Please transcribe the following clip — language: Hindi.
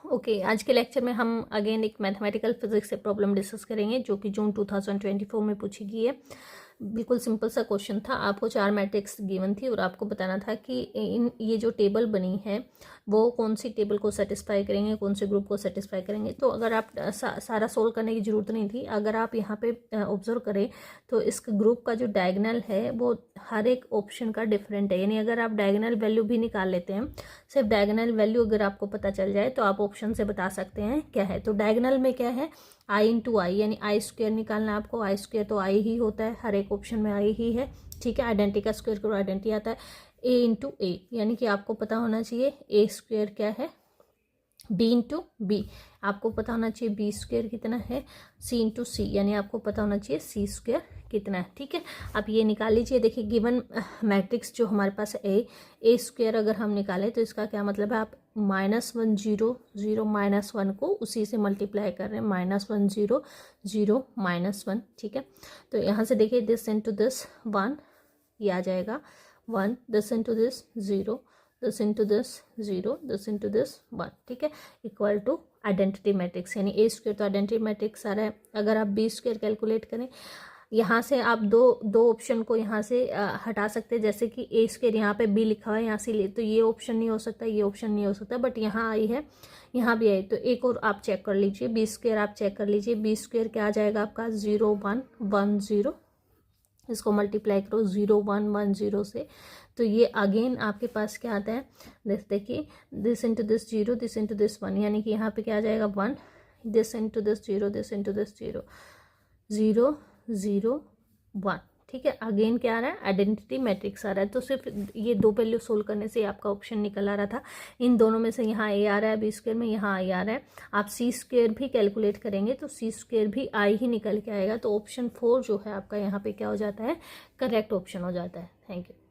ओके आज के लेक्चर में हम अगेन एक मैथमेटिकल फिजिक्स से प्रॉब्लम डिस्कस करेंगे जो कि जून 2024 में पूछी गई है। बिल्कुल सिंपल सा क्वेश्चन था। आपको 4 मैट्रिक्स गिवन थी और आपको बताना था कि ये जो टेबल बनी है वो कौन सी टेबल को सेटिस्फाई करेंगे, कौन से ग्रुप को सेटिस्फाई करेंगे। तो अगर आप सारा सोल्व करने की ज़रूरत नहीं थी। अगर आप यहाँ पे ऑब्जर्व करें तो इस ग्रुप का जो डायगोनल है वो हर एक ऑप्शन का डिफरेंट है। यानी अगर आप डायगोनल वैल्यू भी निकाल लेते हैं, सिर्फ डायगोनल वैल्यू अगर आपको पता चल जाए तो आप ऑप्शन से बता सकते हैं क्या है। तो डायगोनल में क्या है, आई इंटू आई, यानी आई स्क्वायर निकालना है आपको। आई स्क्वायर तो आई ही होता है, हर एक ऑप्शन में आई ही है, ठीक है। आइडेंटिटी का स्क्वायर करो आइडेंटिटी आता है। ए इंटू ए, यानी कि आपको पता होना चाहिए ए स्क्वायर क्या है। बी इंटू बी, आपको पता होना चाहिए बी स्क्वायर कितना है। सी इंटू सी, यानी आपको पता होना चाहिए सी स्क्वायर कितना है, ठीक है। आप ये निकाल लीजिए। देखिए गिवन मैट्रिक्स जो हमारे पास है ए स्क्वायर, अगर हम निकालें तो इसका क्या मतलब है, आप -1 0 0 -1 को उसी से मल्टीप्लाई कर रहे हैं, -1 0 0 -1, ठीक है। तो यहाँ से देखिए दिस इंटू दिस 1, ये आ जाएगा 1, this into this 0, this into this 0, this into this 1, ठीक है, इक्वल टू आइडेंटिटी मैट्रिक्स। यानी ए स्क्वायर तो आइडेंटिटी मैट्रिक्स आ रहा है। अगर आप बी स्क्वायर कैलकुलेट करें, यहाँ से आप दो ऑप्शन को यहाँ से हटा सकते हैं। जैसे कि ए स्क्वायर यहाँ पे बी लिखा हुआ है, यहाँ से ले तो ये ऑप्शन नहीं हो सकता, ये ऑप्शन नहीं हो सकता, बट यहाँ आई है, यहाँ भी आई। तो एक और आप चेक कर लीजिए, बी स्क्वायर आप चेक कर लीजिए। बी स्क्वायर क्या आ जाएगा आपका 0 1 1 0, इसको मल्टीप्लाई करो 0 1 1 0 से, तो ये अगेन आपके पास क्या आता है, देखिए this into this 0, this into this 1, यानी कि यहाँ पे क्या आ जाएगा 1, this into this 0, this into this 0 0 0 1, ठीक है। अगेन क्या आ रहा है, आइडेंटिटी मैट्रिक्स आ रहा है। तो सिर्फ ये दो वैल्यू सोल्व करने से आपका ऑप्शन निकल आ रहा था। इन दोनों में से यहाँ ए आ रहा है बी स्क्वायर में, यहाँ आई आ रहा है। आप सी स्क्वायर भी कैलकुलेट करेंगे तो सी स्क्वायर भी आई ही निकल के आएगा। तो ऑप्शन 4 जो है आपका यहाँ पे क्या हो जाता है, करेक्ट ऑप्शन हो जाता है। Thank you.